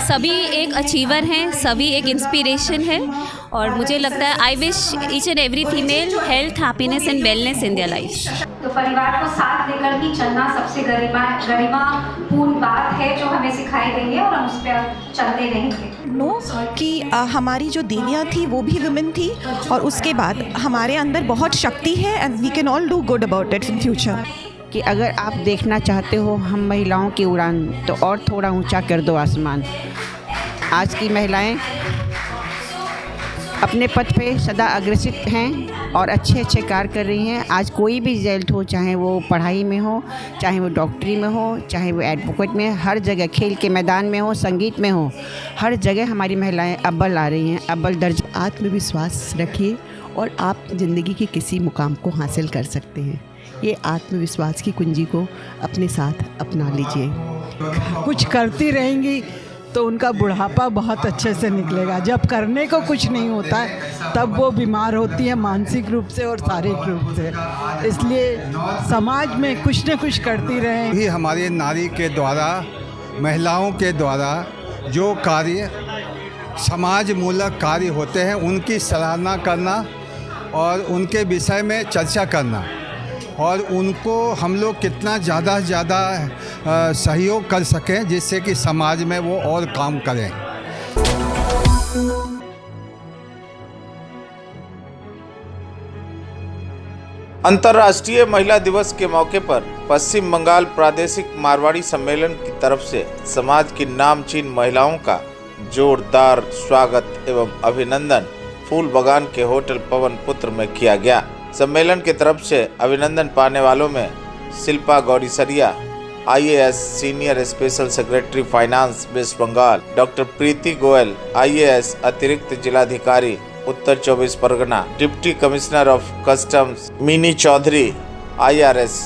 सभी एक अचीवर हैं, सभी एक इंस्पिरेशन है और मुझे लगता है I wish each and every female health, happiness and wellness in their life. तो परिवार को साथ लेकर ही चलना सबसे गरिमापूर्ण बात है जो हमें सिखाई गई है और हम उस पर चलते रहेंगे। कि हमारी जो देवियाँ थी वो भी वुमेन थी और उसके बाद हमारे अंदर बहुत शक्ति है and we can all do good about it in future. कि अगर आप देखना चाहते हो हम महिलाओं की उड़ान तो और थोड़ा ऊंचा कर दो आसमान। आज की महिलाएं अपने पथ पे सदा अग्रसित हैं और अच्छे अच्छे कार्य कर रही हैं। आज कोई भी रिजल्ट हो, चाहे वो पढ़ाई में हो, चाहे वो डॉक्टरी में हो, चाहे वो एडवोकेट में, हर जगह खेल के मैदान में हो, संगीत में हो, हर जगह हमारी महिलाएं अव्वल आ रही हैं, अव्वल दर्ज। आत्मविश्वास रखिए और आप ज़िंदगी के किसी मुकाम को हासिल कर सकते हैं। ये आत्मविश्वास की कुंजी को अपने साथ अपना लीजिए। कुछ करती रहेंगी तो उनका बुढ़ापा बहुत अच्छे से निकलेगा। जब करने को कुछ नहीं होता है तब वो बीमार होती है मानसिक रूप से और शारीरिक रूप से। इसलिए समाज में कुछ न कुछ करती रहें। ही हमारे नारी के द्वारा, महिलाओं के द्वारा जो कार्य समाज मूलक कार्य होते हैं उनकी सराहना करना और उनके विषय में चर्चा करना और उनको हम लोग कितना ज़्यादा से ज़्यादा सहयोग कर सकें जिससे कि समाज में वो और काम करें। अंतर्राष्ट्रीय महिला दिवस के मौके पर पश्चिम बंगाल प्रादेशिक मारवाड़ी सम्मेलन की तरफ से समाज की नामचीन महिलाओं का जोरदार स्वागत एवं अभिनंदन फूल बगान के होटल पवन पुत्र में किया गया। सम्मेलन की तरफ से अभिनंदन पाने वालों में Shilpa Gaurisaria, IAS senior special secretary finance West Bengal, doctor Preeti Goyal, IAS अतिरिक्त जिलाधिकारी उत्तर 24 Pargana, deputy commissioner of customs Meeni Chaudhary, IRS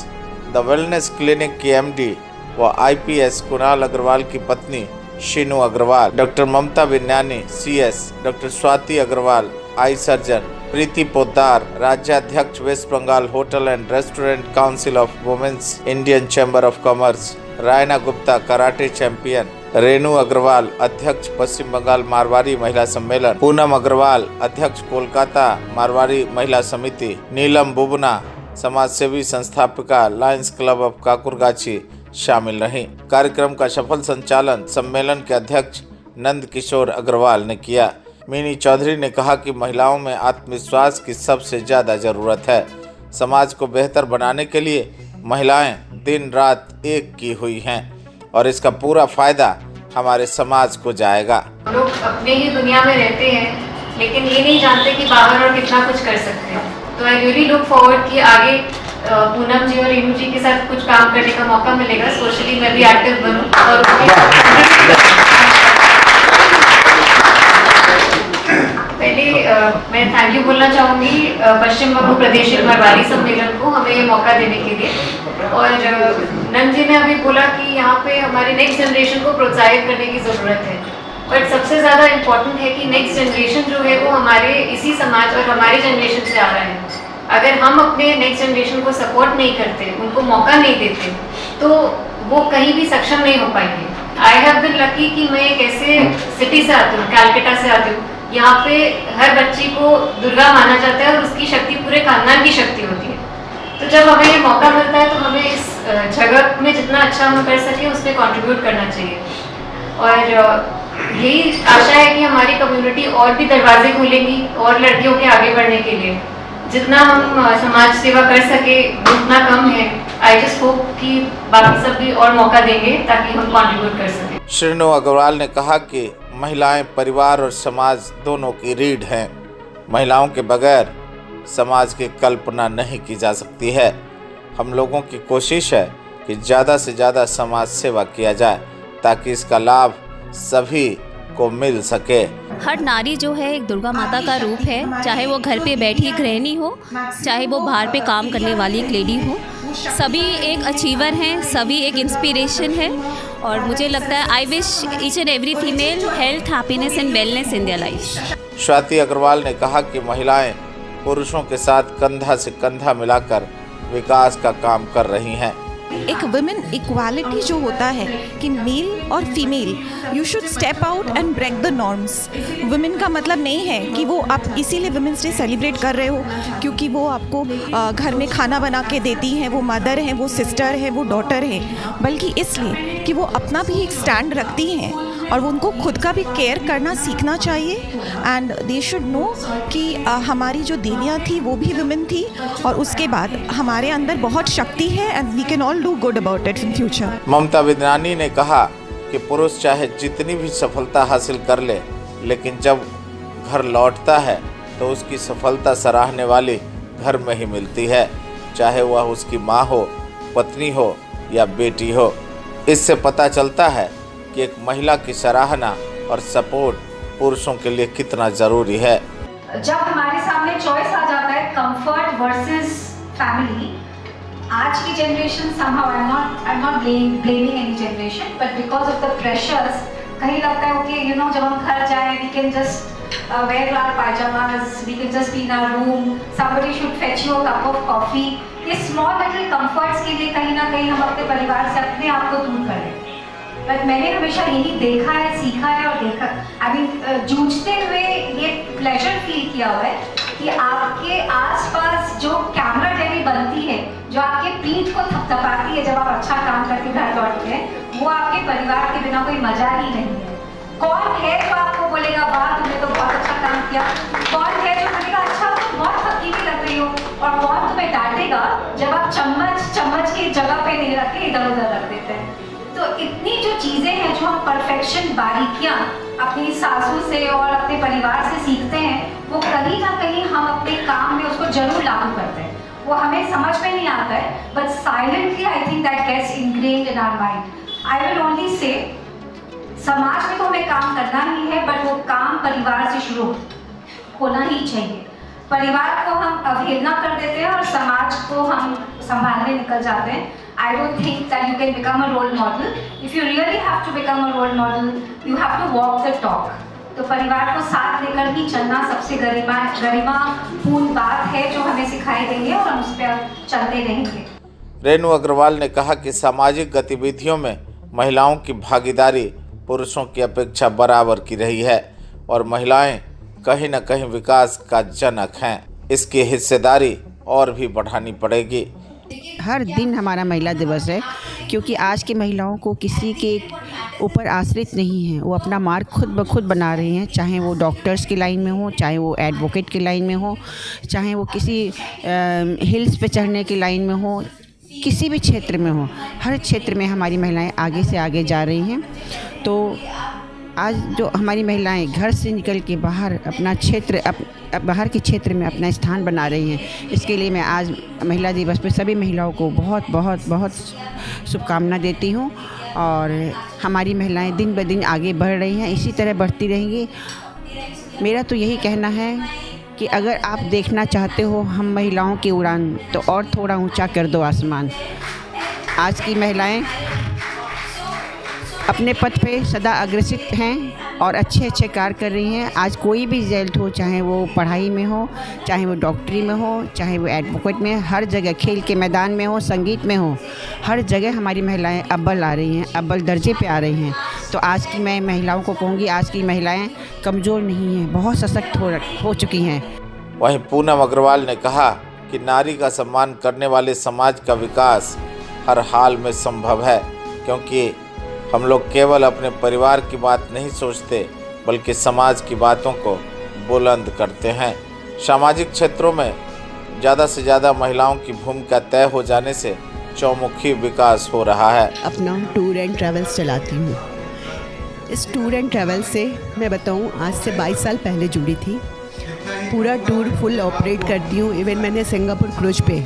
the wellness clinic की MD व IPS कुणाल अग्रवाल की पत्नी Shinu Agarwal, doctor Mamta Binyani CS, doctor Swati Agarwal eye surgeon, Preeti Poddar राज्याध्यक्ष West Bengal hotel and restaurant council of women's Indian chamber of commerce, Raina Gupta karate champion, Renu Agarwal अध्यक्ष पश्चिम बंगाल मारवाड़ी महिला सम्मेलन, पूनम अग्रवाल अध्यक्ष कोलकाता मारवाड़ी महिला समिति, नीलम बुबना समाजसेवी संस्थापिका लायंस क्लब ऑफ काकुरगाछी शामिल रहीं। कार्यक्रम का सफल संचालन सम्मेलन के अध्यक्ष नंद किशोर अग्रवाल ने किया। मीनी चौधरी ने कहा कि महिलाओं में आत्मविश्वास की सबसे ज़्यादा ज़रूरत है। समाज को बेहतर बनाने के लिए महिलाएं दिन रात एक की हुई हैं और इसका पूरा फायदा हमारे समाज को जाएगा। लोग अपने ही दुनिया में रहते हैं लेकिन ये नहीं जानते कि बाहर और कितना कुछ कर सकते हैं। तो आई रियली लुक फॉरवर्ड कि आगे पूनम जी और रेणु जी के साथ कुछ काम करने का मौका मिलेगा। सोशली मैं भी एक्टिव बनूं और पहले मैं थैंक यू बोलना चाहूँगी पश्चिम बंग प्रादेशिक मारवाड़ी सम्मेलन को हमें ये मौका देने के लिए। और नंद जी ने अभी बोला कि यहाँ पे हमारे नेक्स्ट जनरेशन को प्रोत्साहित करने की ज़रूरत है। बट सबसे ज़्यादा इम्पोर्टेंट है कि नेक्स्ट जनरेशन जो है वो हमारे इसी समाज और हमारे जनरेशन से आ रहा है। अगर हम अपने नेक्स्ट जनरेशन को सपोर्ट नहीं करते, उनको मौका नहीं देते, तो वो कहीं भी सक्षम नहीं हो पाएंगे। आई हैव बीन लकी कि मैं एक ऐसे सिटी से आती हूँ, कैलकाटा से आती हूँ। यहाँ पे हर बच्ची को दुर्गा माना जाता है और उसकी शक्ति पूरे खानदान की शक्ति होती है। तो जब हमें ये मौका मिलता है तो हमें इस जगत में जितना अच्छा हम कर सकें उसमें कंट्रीब्यूट करना चाहिए। और यही आशा है कि हमारी कम्युनिटी और भी दरवाजे खोलेंगी और लड़कियों के आगे बढ़ने के लिए। जितना हम समाज सेवा कर सके उतना कम है। आई जस्ट होप कि बाकी सब भी और मौका देंगे ताकि हम कंट्रीब्यूट कर सकें। श्रीनु अग्रवाल ने कहा कि महिलाएं परिवार और समाज दोनों की रीढ़ हैं। महिलाओं के बगैर समाज की कल्पना नहीं की जा सकती है। हम लोगों की कोशिश है कि ज़्यादा से ज़्यादा समाज सेवा किया जाए ताकि इसका लाभ सभी को मिल सके। हर नारी जो है एक दुर्गा माता का रूप है, चाहे वो घर पे बैठी गृहिणी हो, चाहे वो बाहर पे काम करने वाली एक लेडी हो। सभी एक अचीवर हैं, सभी एक इंस्पिरेशन है और मुझे लगता है I wish each and every female health, happiness and wellness in their life. Swati Agarwal ने कहा कि महिलाएं पुरुषों के साथ कंधा से कंधा मिलाकर विकास का काम कर रही हैं। एक वुमेन इक्वालिटी जो होता है कि मेल और female you should step out and break the norms. Women का मतलब नहीं है कि वो आप इसीलिए वुमेन्स डे सेलिब्रेट कर रहे हो क्योंकि वो आपको घर में खाना बना के देती हैं, वो मदर हैं, वो सिस्टर है, वो डॉटर है, बल्कि इसलिए कि वो अपना भी एक स्टैंड रखती हैं और वो उनको खुद का भी केयर करना सीखना चाहिए। एंड दे शुड नो कि हमारी जो देवियाँ थी वो भी वुमेन थी और उसके बाद हमारे अंदर बहुत शक्ति है and we can all do good about it in future. Mamta Vidyani ने कहा कि पुरुष चाहे जितनी भी सफलता हासिल कर ले, लेकिन जब घर लौटता है तो उसकी सफलता सराहने वाली घर में ही मिलती है, चाहे वह उसकी माँ हो, पत्नी हो या बेटी हो। इससे पता चलता है कि एक महिला की सराहना और सपोर्ट पुरुषों के लिए कितना ज़रूरी है। जब हमारे सामने चॉइस आ जाता है कंफर्ट वर्सेस फैमिली, आज की generation somehow I'm not blaming any generation, but because of the pressures, कहीं लगता है कि जब हम घर जाएं we can just wear our pajamas, we can just be in our room, somebody should fetch you a cup of coffee। ये small little comforts के लिए कहीं ना कहीं हम अपने परिवार से अपने आप को दूर कर रहे हैं। बट मैंने हमेशा यही देखा है, सीखा है और देखा जूझते हुए ये प्लेजर फील किया हुआ है कि आपके आसपास जो कैमरा डेली बनती है, जो आपके पीठ को थपथपाती है जब आप अच्छा काम करके घर लौटते हैं, वो आपके परिवार के बिना कोई मजा ही नहीं है। कौन है जो आपको बोलेगा वाह तुमने तो बहुत अच्छा काम किया, कौन है जो बोलेगा अच्छा तुम बहुत थकी भी लग रही हो, और कौन तुम्हें डांटेगा जब आप चम्मच की जगह पे नहीं रख के इधर उधर रख देते हैं। तो इतनी जो चीज़ें हैं जो हम परफेक्शन, बारीकियाँ अपनी सासू से और अपने परिवार से सीखते हैं, वो कहीं ना कहीं हम अपने काम में उसको जरूर लागू करते हैं। वो हमें समझ में नहीं आता है, but silently I think that gets ingrained in our mind. I will only say समाज में तो हमें काम करना ही है, बट वो काम परिवार से शुरू होना ही चाहिए। परिवार को हम अवहेलना कर देते हैं और समाज को हम संभालने निकल जाते हैं। I don't think that you can become a role model. If you really have to become a role model, you have to walk the talk. तो परिवार को साथ लेकर ही चलना सबसे गरिमापूर्ण बात है जो हमें सिखाई गई है और हम उस पर चलते रहेंगे। रेणु अग्रवाल ने कहा कि सामाजिक गतिविधियों में महिलाओं की भागीदारी पुरुषों की अपेक्षा बराबर की रही है और महिलाएं कहीं न कहीं विकास का जनक हैं। इसकी हिस्सेदारी और भी बढ़ानी पड़ेगी। हर दिन हमारा महिला दिवस है क्योंकि आज की महिलाओं को किसी के ऊपर आश्रित नहीं है, वो अपना मार्ग खुद ब खुद बना रही हैं, चाहे वो डॉक्टर्स की लाइन में हो, चाहे वो एडवोकेट की लाइन में हो, चाहे वो किसी हिल्स पे चढ़ने की लाइन में हो, किसी भी क्षेत्र में हो, हर क्षेत्र में हमारी महिलाएं आगे से आगे जा रही हैं। तो आज जो हमारी महिलाएं घर से निकल के बाहर अपना क्षेत्र बाहर के क्षेत्र में अपना स्थान बना रही हैं, इसके लिए मैं आज महिला दिवस पे सभी महिलाओं को बहुत बहुत बहुत शुभकामना देती हूँ। और हमारी महिलाएं दिन ब दिन आगे बढ़ रही हैं, इसी तरह बढ़ती रहेंगी। मेरा तो यही कहना है कि अगर आप देखना चाहते हो हम महिलाओं की उड़ान, तो और थोड़ा ऊंचा कर दो आसमान। आज की महिलाएं अपने पथ पे सदा अग्रसित हैं और अच्छे अच्छे कार्य कर रही हैं। आज कोई भी रिजल्ट हो, चाहे वो पढ़ाई में हो, चाहे वो डॉक्टरी में हो, चाहे वो एडवोकेट में, हर जगह खेल के मैदान में हो, संगीत में हो, हर जगह हमारी महिलाएं अव्वल आ रही हैं, अव्वल दर्जे पे आ रही हैं। तो आज की मैं महिलाओं को कहूँगी, आज की महिलाएं कमज़ोर नहीं हैं, बहुत सशक्त हो चुकी हैं। वहीं पूनम अग्रवाल ने कहा कि नारी का सम्मान करने वाले समाज का विकास हर हाल में संभव है, क्योंकि हम लोग केवल अपने परिवार की बात नहीं सोचते बल्कि समाज की बातों को बुलंद करते हैं। सामाजिक क्षेत्रों में ज़्यादा से ज़्यादा महिलाओं की भूमिका तय हो जाने से चौमुखी विकास हो रहा है। अपना टूर एंड ट्रैवल्स चलाती हूँ। इस टूर एंड ट्रैवल से मैं बताऊँ, आज से 22 साल पहले जुड़ी थी। पूरा टूर फुल ऑपरेट करती हूँ। इवन मैंने सिंगापुर क्रूज पे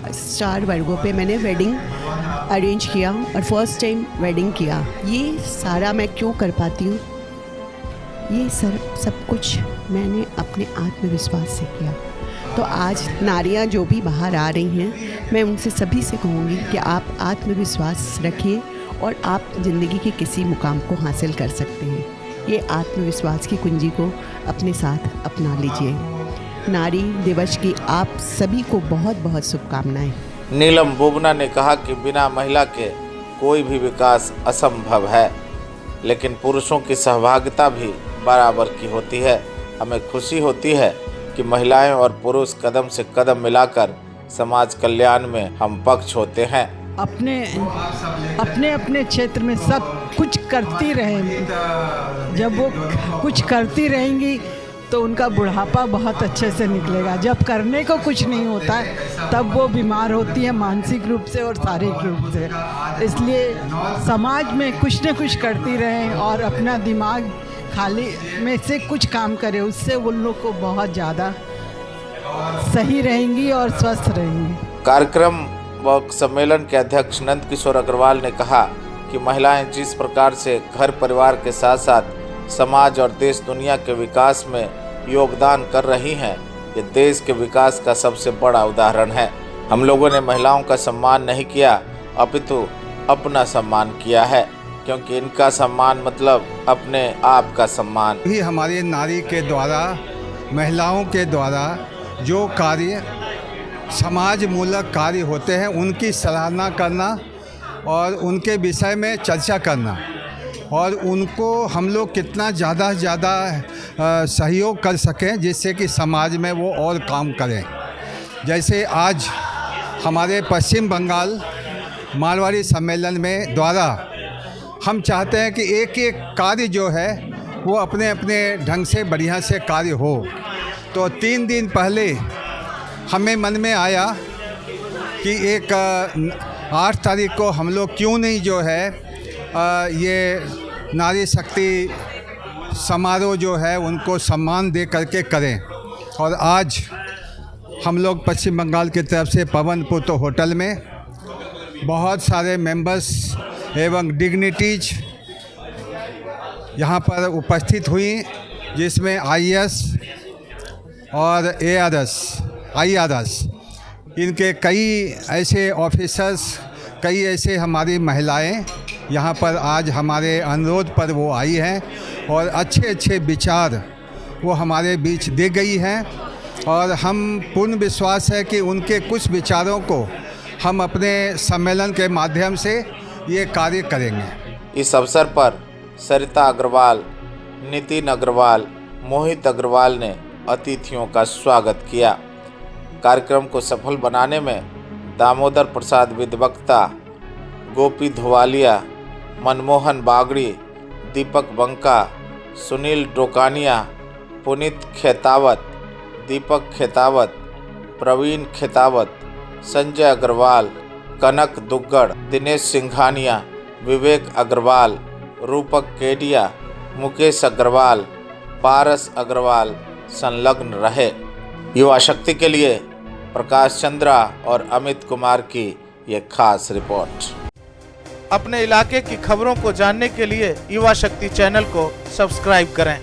4 वर्गों पे मैंने वेडिंग अरेंज किया और फर्स्ट टाइम वेडिंग किया। ये सारा मैं क्यों कर पाती हूँ? ये सब कुछ मैंने अपने आत्मविश्वास से किया। तो आज नारियाँ जो भी बाहर आ रही हैं, मैं उनसे सभी से कहूँगी कि आप आत्मविश्वास रखिए और आप ज़िंदगी के किसी मुकाम को हासिल कर सकते हैं। ये आत्मविश्वास की कुंजी को अपने साथ अपना लीजिए। नारी दिवस की आप सभी को बहुत बहुत शुभकामनाएं। नीलम बुबना ने कहा कि बिना महिला के कोई भी विकास असंभव है, लेकिन पुरुषों की सहभागिता भी बराबर की होती है। हमें खुशी होती है कि महिलाएं और पुरुष कदम से कदम मिलाकर समाज कल्याण में हम पक्ष होते हैं। अपने अपने क्षेत्र में सब कुछ करती रहेंगी। जब वो कुछ करती रहेंगी तो उनका बुढ़ापा बहुत अच्छे से निकलेगा। जब करने को कुछ नहीं होता है तब वो बीमार होती है मानसिक रूप से और शारीरिक रूप से। इसलिए समाज में कुछ न कुछ करती रहें और अपना दिमाग खाली में से कुछ काम करें, उससे उन लोग को बहुत ज़्यादा सही रहेंगी और स्वस्थ रहेंगी। कार्यक्रम व सम्मेलन के अध्यक्ष नंद किशोर अग्रवाल ने कहा कि महिलाएं जिस प्रकार से घर परिवार के साथ साथ समाज और देश दुनिया के विकास में योगदान कर रही हैं, ये देश के विकास का सबसे बड़ा उदाहरण है। हम लोगों ने महिलाओं का सम्मान नहीं किया, अपितु अपना सम्मान किया है, क्योंकि इनका सम्मान मतलब अपने आप का सम्मान। ही हमारी नारी के द्वारा, महिलाओं के द्वारा जो कार्य समाज मूलक कार्य होते हैं उनकी सराहना करना और उनके विषय में चर्चा करना और उनको हम लोग कितना ज़्यादा से ज़्यादा सहयोग कर सकें जिससे कि समाज में वो और काम करें। जैसे आज हमारे पश्चिम बंगाल मारवाड़ी सम्मेलन में द्वारा हम चाहते हैं कि एक एक कार्य जो है वो अपने अपने ढंग से बढ़िया से कार्य हो। तो 3 दिन पहले हमें मन में आया कि एक 8 तारीख को हम लोग क्यों नहीं जो है ये नारी शक्ति समारोह जो है उनको सम्मान दे करके करें। और आज हम लोग पश्चिम बंगाल की तरफ से पवनपुर होटल में बहुत सारे मेंबर्स एवं डिग्निटीज यहाँ पर उपस्थित हुई, जिसमें IAS और IRS इनके कई ऐसे ऑफिसर्स, कई ऐसे हमारी महिलाएं यहाँ पर आज हमारे अनुरोध पर वो आई हैं और अच्छे अच्छे विचार वो हमारे बीच दे गई हैं और हम पूर्ण विश्वास है कि उनके कुछ विचारों को हम अपने सम्मेलन के माध्यम से ये कार्य करेंगे। इस अवसर पर सरिता अग्रवाल, नितिन अग्रवाल, मोहित अग्रवाल ने अतिथियों का स्वागत किया। कार्यक्रम को सफल बनाने में दामोदर प्रसाद विद्वक्ता, गोपी धुवालिया, मनमोहन बागड़ी, दीपक बंका, सुनील डोकानिया, पुनीत खेतावत, दीपक खेतावत, प्रवीण खेतावत, संजय अग्रवाल, कनक दुग्गड़, दिनेश सिंघानिया, विवेक अग्रवाल, रूपक केडिया, मुकेश अग्रवाल, पारस अग्रवाल संलग्न रहे। युवा शक्ति के लिए प्रकाश चंद्रा और अमित कुमार की ये खास रिपोर्ट। अपने इलाके की खबरों को जानने के लिए युवा शक्ति चैनल को सब्सक्राइब करें।